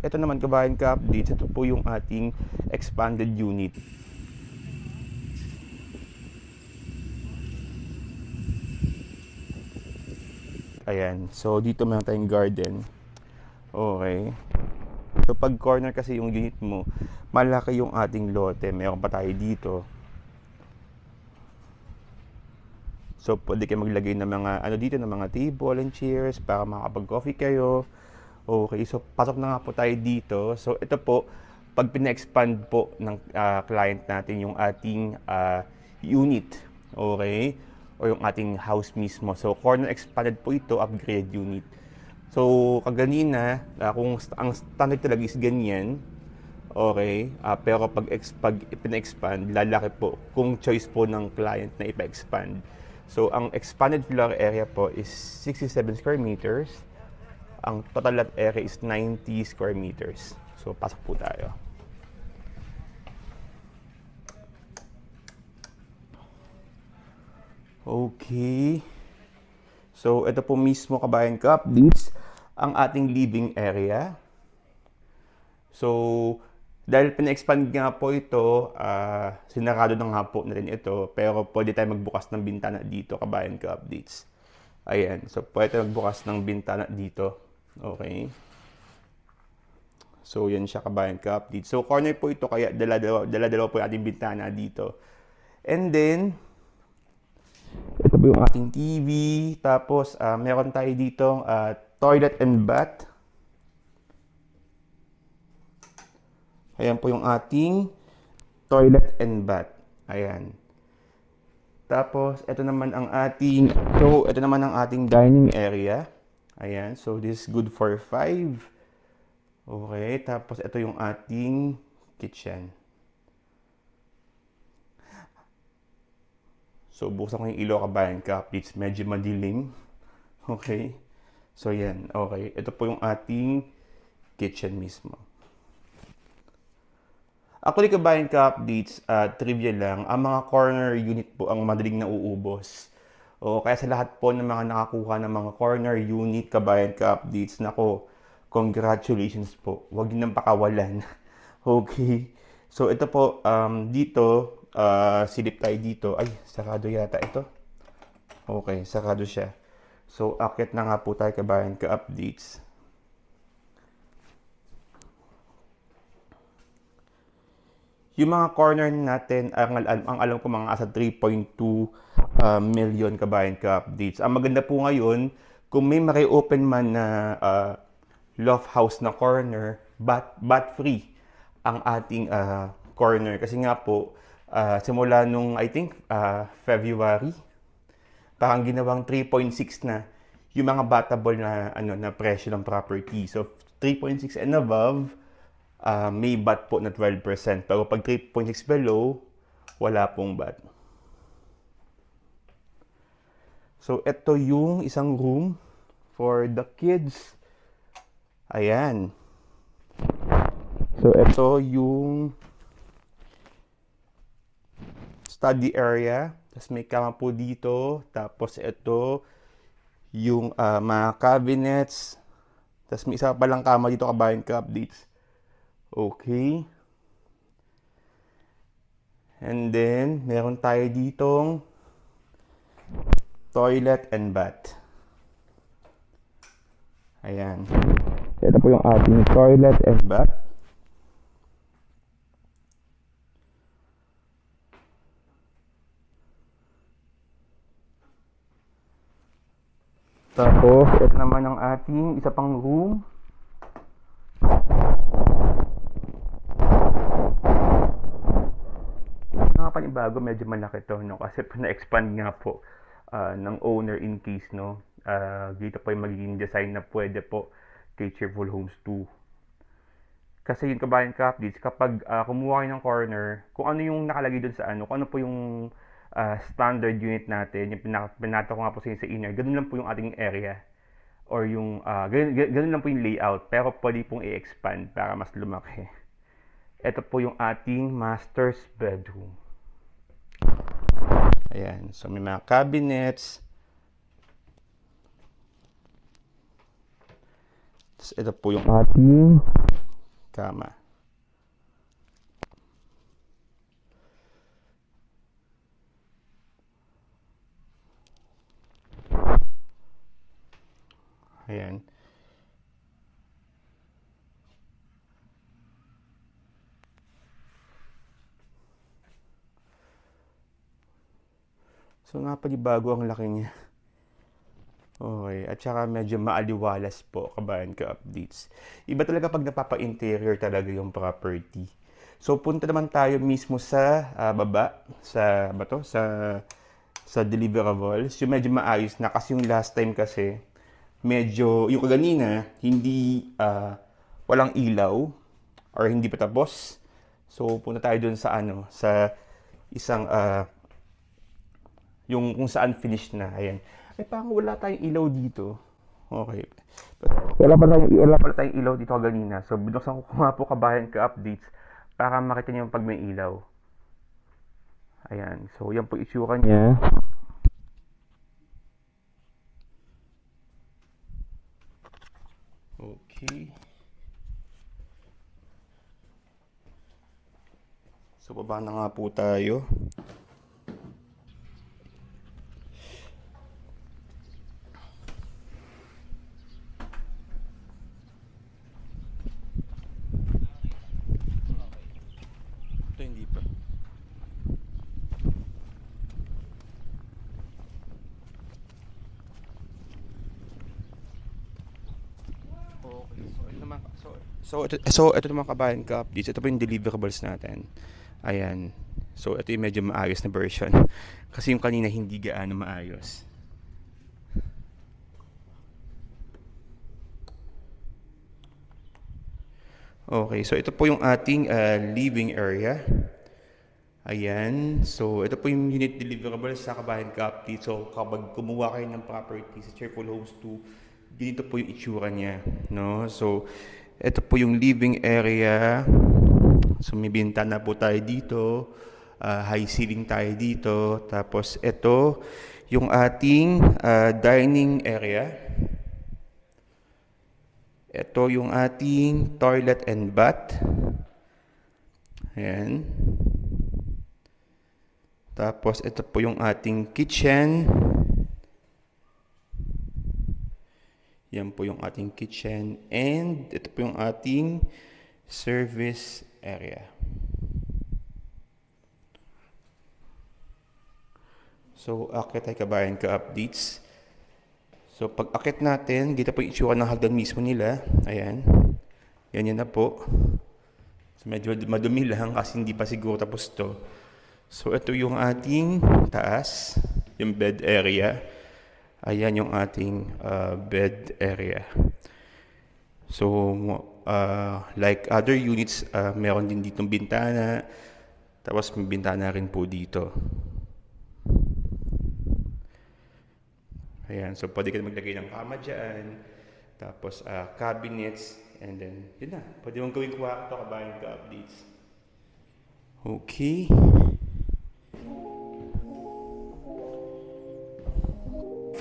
ito naman kabayan ka-updates, ito po yung ating expanded unit. Ayan, so dito meron tayong garden. Okay. So pag corner kasi yung unit mo, malaki yung ating lote. Meron pa tayo dito. So pwede kayo maglagay ng mga ano dito, ng mga table and chairs para makapag-coffee kayo. Okay, so pasok na nga po tayo dito. So ito po, pag pina-expand po ng client natin yung ating unit, okay, o yung ating house mismo. So corner expanded po ito, upgrade unit. So kaganina, kung ang standard talaga is ganyan, okay, pero pag pina-expand, lalaki po kung choice po ng client na ipa-expand. So ang expanded floor area po is 67 square meters. Ang total lot area is 90 square meters. So pasok po tayo. Okay. So ito po mismo kabayan ka-updates ang ating living area. So dahil pina-expand nga po ito, sinarado na nga po na rin ito, pero pwede tayo magbukas ng bintana dito kabayan ka-updates. Ayan, so pwede magbukas ng bintana dito. Okay. So yan siya kabayan ka-updates. So corner po ito, kaya dala-dalawa po yung ating bintana dito. And then ito po yung ating TV. Tapos meron tayo dito toilet and bath. Ayan po yung ating toilet and bath. Ayan. Tapos ito naman ang ating dining area. Ayan, so this is good for 5. Okay, tapos ito yung ating kitchen. So buksan ko yung ilaw kabayan ka-updates, medyo madilim. Okay. So yan, okay. Ito po yung ating kitchen mismo. Actually kabayan ka-updates, trivia lang, ang mga corner unit po ang madaling nauubos. O kaya sa lahat po ng mga nakakuha ng mga corner unit kabayan ka-updates, nako, congratulations po. Huwag niyo nang pakawalan. Okay. So ito po, dito, silip tayo dito. Ay, sarado yata ito. Okay, sarado siya. So, akit na nga po tayo kabayan ka-updates. Yung mga corner natin, ang alam ko mga asa 3.2 million kabayan ka-updates. Ang maganda po ngayon, kung may maki-open man na loft house na corner, bat free ang ating corner. Kasi nga po, simula nung I think February, parang ginawang 3.6 na yung mga batable na na presyo ng property. So 3.6 and above, may bat po na 12%. Pero pag 3.6 below, wala pong bat. So ito yung isang room for the kids. Ayan. So ito yung study area. Tapos may kama po dito. Tapos ito yung mga cabinets. Tapos may isa pa lang kama dito kabayan ka-updates. Okay. And then, meron tayo ditong toilet and bath. Ayan. Ito po yung ating toilet and bath. Tapos, ito naman ang ating isa pang room. Panibago, medyo malaki to, no? Kasi na-expand nga po ng owner in case, no? Dito po yung magiging design na pwede po kay Cheerful Homes 2. Kasi yung kabayan ka-updates, kapag kumuha kayo ng corner, kung ano yung nakalagay dun sa kung ano po yung standard unit natin, yung pinata ko nga po sa inner, ganun lang po yung ating area. Or yung, ganun lang po yung layout. Pero pwede pong i-expand para mas lumaki. Ito po yung ating master's bedroom. Ayan, so may mga cabinets. Tapos ito po yung ating kama. Ayan. So napanibago ang laki niya. Okay, at saka medyo maaliwalas po, kabayan ka updates. Iba talaga pag napapa-interior talaga yung property. So punta naman tayo mismo sa baba, sa bato, sa deliverables. Yung medyo maayos na kasi yung last time kasi medyo yung kaganina hindi walang ilaw or hindi pa tapos. So punta tayo dun sa ano, sa isang yung kung saan finished na. Ayan. Ay, parang wala tayong ilaw dito. Okay. Wala pala tayong ilaw dito kanina. So, binuksan ko nga po kabayan ka updates para makita niyo pag may ilaw. Ayan. So, yan po itsura niya. Okay. So, baba na nga po tayo. Hindi pa. Okay, so ito naman kabayan ka updates. Ito po yung deliverables natin. Ayan. So ito yung medyo maayos na version. Kasi yung kanina hindi gaano maayos. Okay, so ito po yung ating living area. Ayan, so ito po yung unit deliverables sa kabayan ka update. So kapag kumuha kayo ng property sa Cheerful Homes 2, ganito po yung itsura niya, no? So ito po yung living area. So may bintana po tayo dito, high ceiling tayo dito. Tapos ito yung ating dining area. Ito yung ating toilet and bath. Ayan. Tapos ito po yung ating kitchen. Yan po yung ating kitchen. And ito po yung ating service area. So, akit ay kabayan ka updates. So, pag akit natin, dito po yung itsura ng hagdan mismo nila. Ayan. Yan na po. So, medyo madumi lang kasi hindi pa siguro tapos to. So, ito yung ating taas, yung bed area. Ayan yung ating bed area. So, like other units, meron din ditong bintana. Tapos, may bintana rin po dito. Ayan, so pwede ka maglagay ng kama dyan. Tapos, cabinets. And then, yun na. Pwede mong gawin kwarto, kabayan ka updates. Okay.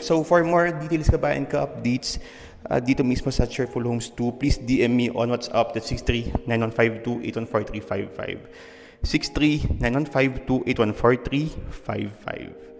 So for more details kabayan ka updates dito mismo sa Cheerful Homes 2, please DM me on WhatsApp at 63-9152-814355. 63-9152-814355.